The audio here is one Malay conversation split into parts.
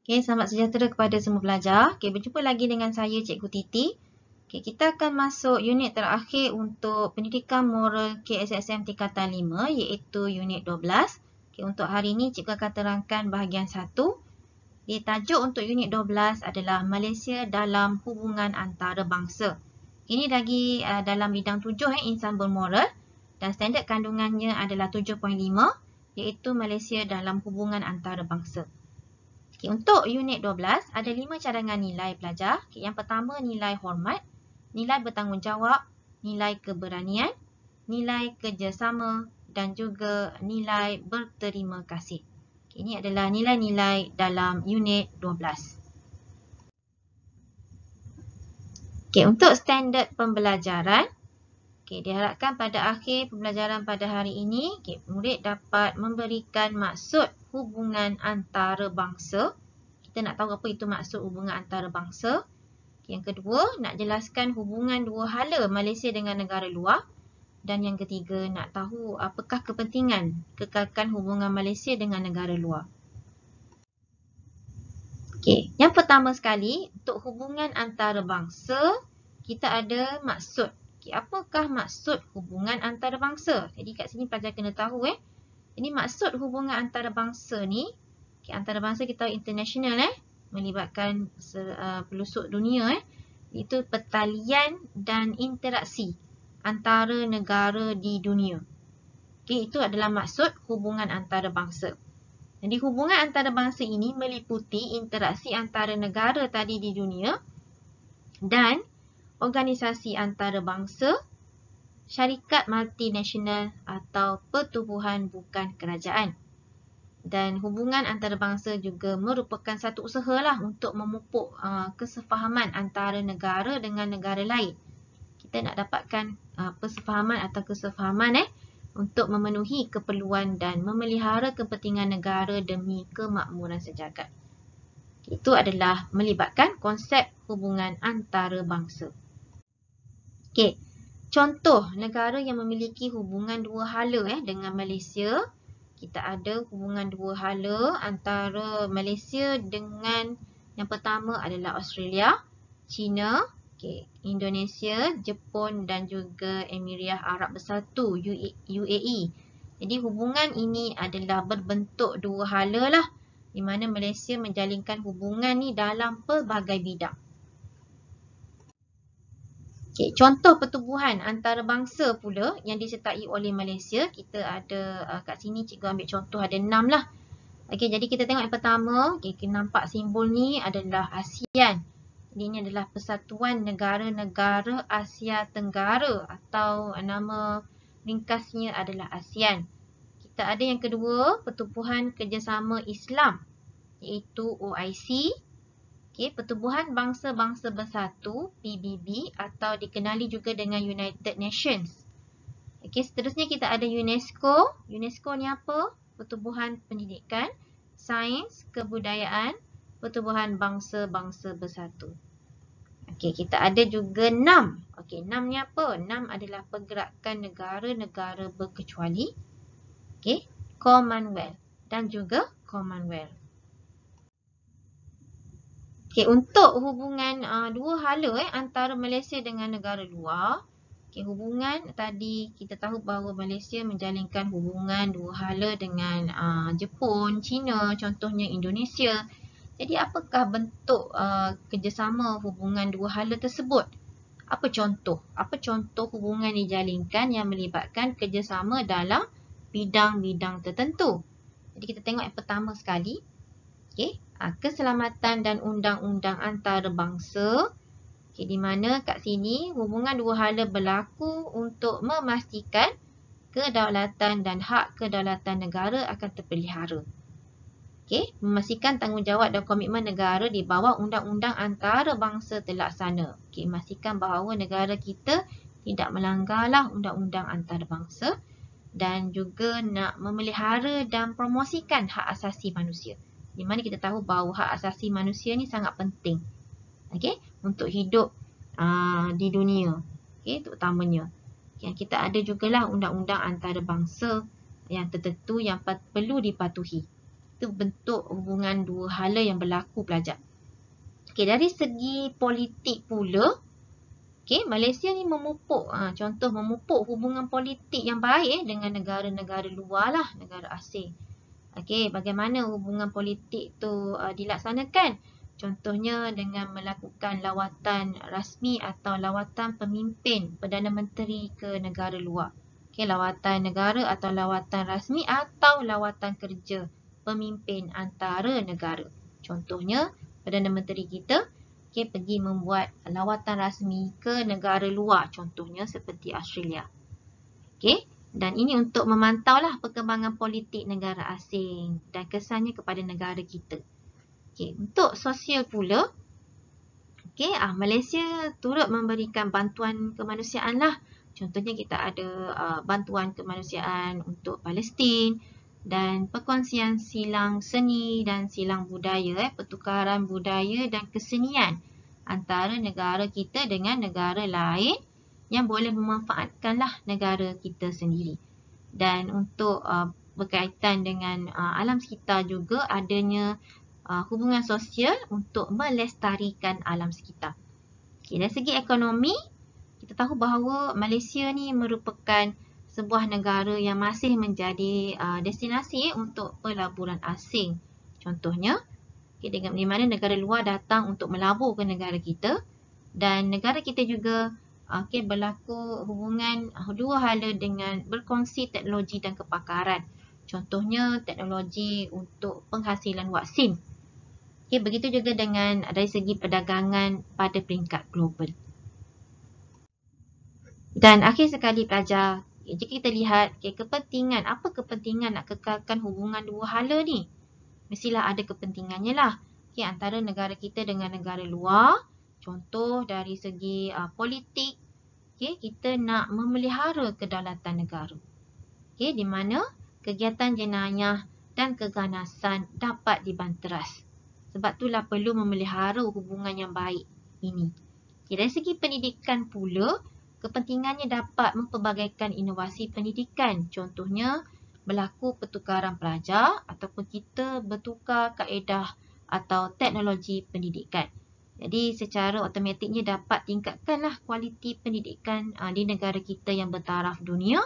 Okay, selamat sejahtera kepada semua pelajar. Okay, berjumpa lagi dengan saya, Cikgu Titi. Okay, kita akan masuk unit terakhir untuk pendidikan moral KSSM tingkatan 5 iaitu unit 12. Okay, untuk hari ini, Cikgu akan terangkan bahagian 1. Tajuk untuk unit 12 adalah Malaysia dalam hubungan antarabangsa. Ini lagi dalam bidang 7 insan bermoral dan standard kandungannya adalah 7.5 iaitu Malaysia dalam hubungan antarabangsa. Okay, untuk unit 12, ada 5 cadangan nilai pelajar. Okay, yang pertama, nilai hormat, nilai bertanggungjawab, nilai keberanian, nilai kerjasama dan juga nilai berterima kasih. Okay, ini adalah nilai-nilai dalam unit 12. Okay, untuk standard pembelajaran, okay, diharapkan pada akhir pembelajaran pada hari ini, okay, murid dapat memberikan maksud hubungan antarabangsa. Kita nak tahu apa itu maksud hubungan antarabangsa. Yang kedua, nak jelaskan hubungan dua hala Malaysia dengan negara luar. Dan yang ketiga, nak tahu apakah kepentingan kekalkan hubungan Malaysia dengan negara luar. Okay, yang pertama sekali, untuk hubungan antarabangsa, kita ada maksud. Okay, apakah maksud hubungan antarabangsa? Jadi kat sini pelajar kena tahu Jadi maksud hubungan antarabangsa ni, okay, antarabangsa kita tahu international melibatkan pelosok dunia itu pertalian dan interaksi antara negara di dunia. Okay, itu adalah maksud hubungan antarabangsa. Jadi hubungan antarabangsa ini meliputi interaksi antara negara tadi di dunia dan organisasi antarabangsa, syarikat multinasional atau pertubuhan bukan kerajaan. Dan hubungan antarabangsa juga merupakan satu usahalah untuk memupuk kesefahaman antara negara dengan negara lain. Kita nak dapatkan persefahaman atau kesefahaman untuk memenuhi keperluan dan memelihara kepentingan negara demi kemakmuran sejagat. Itu adalah melibatkan konsep hubungan antarabangsa. Okey, contoh negara yang memiliki hubungan dua hala dengan Malaysia. Kita ada hubungan dua hala antara Malaysia dengan yang pertama adalah Australia, China, Indonesia, Jepun dan juga Emiria Arab Bersatu UAE. Jadi hubungan ini adalah berbentuk dua hala lah, di mana Malaysia menjalinkan hubungan ni dalam pelbagai bidang. Okay, contoh pertubuhan antarabangsa pula yang disertai oleh Malaysia, kita ada kat sini cikgu ambil contoh ada 6 lah. Okay, jadi kita tengok yang pertama, kita nampak simbol ni adalah ASEAN. Jadi ini adalah Persatuan Negara-Negara Asia Tenggara atau nama ringkasnya adalah ASEAN. Kita ada yang kedua, Pertubuhan Kerjasama Islam iaitu OIC. Okay, Pertubuhan Bangsa-Bangsa Bersatu PBB atau dikenali juga dengan United Nations. Okay, seterusnya kita ada UNESCO. UNESCO ni apa? Pertubuhan Pendidikan, Sains, Kebudayaan, Pertubuhan Bangsa-Bangsa Bersatu. Okey, kita ada juga NAM. Okey, NAM ni apa? NAM adalah Pergerakan Negara-Negara Berkecuali. Okey, Commonwealth dan juga Commonwealth. Okey, untuk hubungan dua hala antara Malaysia dengan negara luar. Okey, hubungan tadi kita tahu bahawa Malaysia menjalinkan hubungan dua hala dengan Jepun, China, contohnya Indonesia. Jadi apakah bentuk kerjasama hubungan dua hala tersebut? Apa contoh? Apa contoh hubungan dijalinkan yang melibatkan kerjasama dalam bidang-bidang tertentu? Jadi kita tengok yang pertama sekali. Okay, keselamatan dan undang-undang antarabangsa. Okay, di mana kat sini hubungan dua hala berlaku untuk memastikan kedaulatan dan hak kedaulatan negara akan terpelihara. Okay, memastikan tanggungjawab dan komitmen negara di bawah undang-undang antarabangsa terlaksana. Okay, memastikan bahawa negara kita tidak melanggarlah undang-undang antarabangsa dan juga nak memelihara dan promosikan hak asasi manusia. Di mana kita tahu bahawa hak asasi manusia ni sangat penting. Okay, untuk hidup di dunia. Okay, terutamanya. Okay, kita ada jugalah undang-undang antarabangsa yang tertentu yang perlu dipatuhi. Itu bentuk hubungan dua hala yang berlaku pelajar. Okey, dari segi politik pula, okey, Malaysia ni memupuk, contoh memupuk hubungan politik yang baik dengan negara-negara luar lah, negara asing. Okey, bagaimana hubungan politik tu dilaksanakan? Contohnya dengan melakukan lawatan rasmi atau lawatan pemimpin Perdana Menteri ke negara luar. Okey, lawatan negara atau lawatan rasmi atau lawatan kerja pemimpin antara negara. Contohnya, Perdana Menteri kita pergi membuat lawatan rasmi ke negara luar, contohnya seperti Australia. Okey, dan ini untuk memantaulah perkembangan politik negara asing dan kesannya kepada negara kita. Okey, untuk sosial pula, okey, Malaysia turut memberikan bantuan kemanusiaan lah. Contohnya kita ada bantuan kemanusiaan untuk Palestin dan perkongsian silang seni dan silang budaya, pertukaran budaya dan kesenian antara negara kita dengan negara lain yang boleh memanfaatkanlah negara kita sendiri. Dan untuk berkaitan dengan alam sekitar juga adanya hubungan sosial untuk melestarikan alam sekitar. Okay, dari segi ekonomi, kita tahu bahawa Malaysia ni merupakan sebuah negara yang masih menjadi destinasi untuk pelaburan asing. Contohnya, di mana negara luar datang untuk melabur ke negara kita dan negara kita juga berlaku hubungan dua hala dengan berkongsi teknologi dan kepakaran. Contohnya teknologi untuk penghasilan vaksin. Begitu juga dengan dari segi perdagangan pada peringkat global. Dan akhir sekali pelajar, jika kita lihat kepentingan, apa kepentingan nak kekalkan hubungan dua hala ni? Mestilah ada kepentingannya lah. Antara negara kita dengan negara luar, contoh dari segi politik, kita nak memelihara kedaulatan negara. Di mana kegiatan jenayah dan keganasan dapat dibanteras. Sebab itulah perlu memelihara hubungan yang baik ini. Dari segi pendidikan pula, kepentingannya dapat mempelbagaikan inovasi pendidikan. Contohnya, berlaku pertukaran pelajar ataupun kita bertukar kaedah atau teknologi pendidikan. Jadi secara automatiknya dapat tingkatkanlah kualiti pendidikan di negara kita yang bertaraf dunia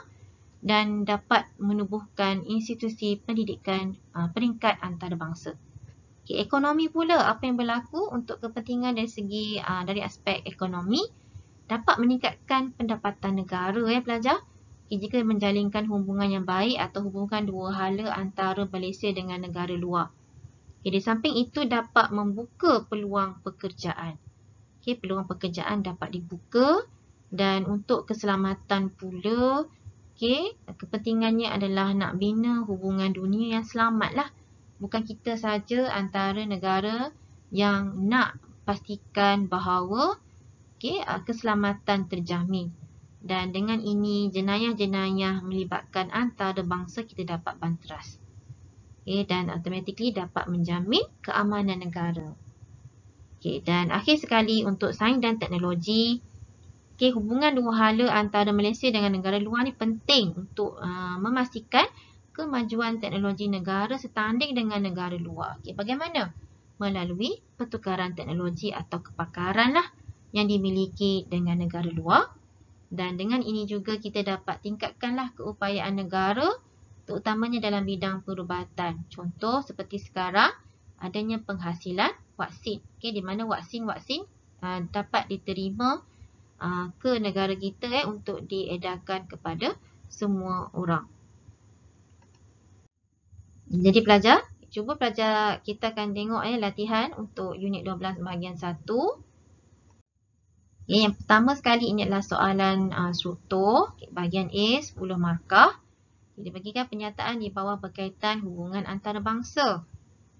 dan dapat menubuhkan institusi pendidikan peringkat antarabangsa. Ekonomi pula, apa yang berlaku untuk kepentingan dari segi dari aspek ekonomi dapat meningkatkan pendapatan negara pelajar. Jika menjalinkan hubungan yang baik atau hubungan dua hala antara Malaysia dengan negara luar. Di samping itu dapat membuka peluang pekerjaan. Peluang pekerjaan dapat dibuka dan untuk keselamatan pula, kepentingannya adalah nak bina hubungan dunia yang selamat lah. Bukan kita saja antara negara yang nak pastikan bahawa keselamatan terjamin. Dan dengan ini, jenayah-jenayah melibatkan antarabangsa kita dapat banteras. Dan automatically dapat menjamin keamanan negara. Dan akhir sekali untuk sains dan teknologi, hubungan dua hala antara Malaysia dengan negara luar ni penting untuk memastikan kemajuan teknologi negara setanding dengan negara luar. Bagaimana? Melalui pertukaran teknologi atau kepakaran lah yang dimiliki dengan negara luar. Dan dengan ini juga kita dapat tingkatkanlah keupayaan negara terutamanya dalam bidang perubatan. Contoh seperti sekarang adanya penghasilan vaksin. Di mana vaksin-vaksin dapat diterima ke negara kita untuk diedarkan kepada semua orang. Jadi pelajar, cuba pelajar kita akan tengok latihan untuk unit 12 bahagian 1. Yang pertama sekali ini adalah soalan struktur. Bahagian A 10 markah. Dia bagikan pernyataan di bawah berkaitan hubungan antarabangsa.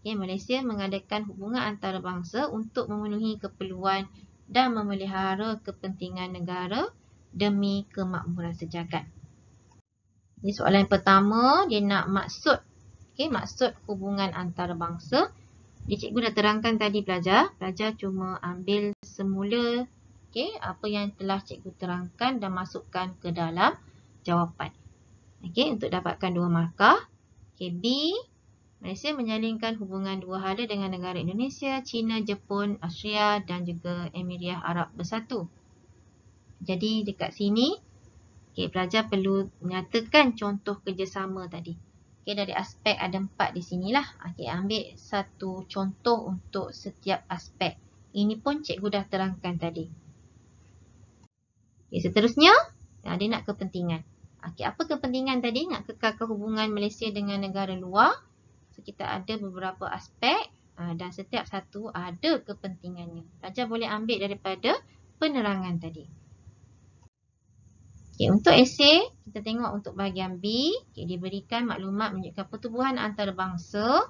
Malaysia mengadakan hubungan antarabangsa untuk memenuhi keperluan dan memelihara kepentingan negara demi kemakmuran sejagat. Jadi soalan yang pertama, dia nak maksud. Maksud hubungan antarabangsa. Cikgu dah terangkan tadi pelajar. Pelajar cuma ambil semula apa yang telah cikgu terangkan dan masukkan ke dalam jawapan. Untuk dapatkan 2 markah. B. Malaysia menjalinkan hubungan dua hala dengan negara Indonesia, China, Jepun, Austria dan juga Emirat Arab Bersatu. Jadi dekat sini, pelajar perlu menyatakan contoh kerjasama tadi. Dari aspek ada 4 di sinilah. Ambil satu contoh untuk setiap aspek. Ini pun cikgu dah terangkan tadi. Seterusnya, dia nak kepentingan. Apa kepentingan tadi? Nak kekalkan hubungan Malaysia dengan negara luar. So, kita ada beberapa aspek dan setiap satu ada kepentingannya. Pelajar boleh ambil daripada penerangan tadi. Untuk esei, kita tengok untuk bahagian B. Diberikan maklumat menunjukkan pertubuhan antarabangsa.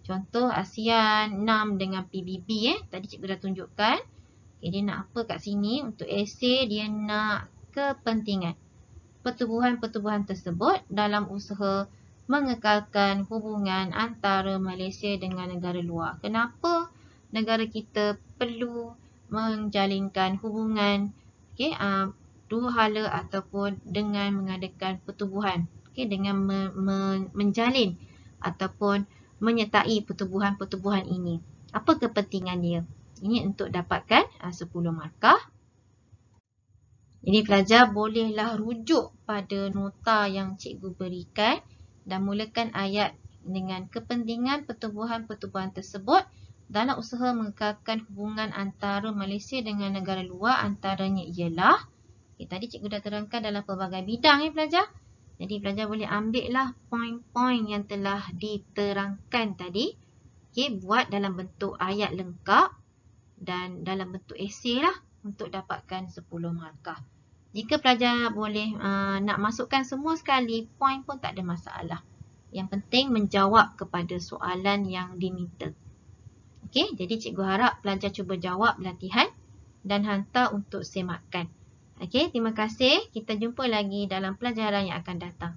Contoh ASEAN 6 dengan PBB. Tadi cikgu dah tunjukkan. Dia nak apa kat sini? Untuk esei, dia nak kepentingan pertubuhan-pertubuhan tersebut dalam usaha mengekalkan hubungan antara Malaysia dengan negara luar. Kenapa negara kita perlu menjalinkan hubungan dua hala ataupun dengan mengadakan pertubuhan, dengan menjalin ataupun menyertai pertubuhan-pertubuhan ini. Apa kepentingan dia? Ini untuk dapatkan 10 markah. Jadi pelajar bolehlah rujuk pada nota yang cikgu berikan dan mulakan ayat dengan kepentingan pertubuhan-pertubuhan tersebut dalam usaha mengekalkan hubungan antara Malaysia dengan negara luar. Antaranya ialah, tadi cikgu dah terangkan dalam pelbagai bidang pelajar. Jadi pelajar boleh ambil lah poin-poin yang telah diterangkan tadi. Buat dalam bentuk ayat lengkap dan dalam bentuk esei lah untuk dapatkan 10 markah. Jika pelajar boleh nak masukkan semua sekali, poin pun tak ada masalah. Yang penting menjawab kepada soalan yang diminta. Jadi cikgu harap pelajar cuba jawab latihan dan hantar untuk semakan. Terima kasih. Kita jumpa lagi dalam pelajaran yang akan datang.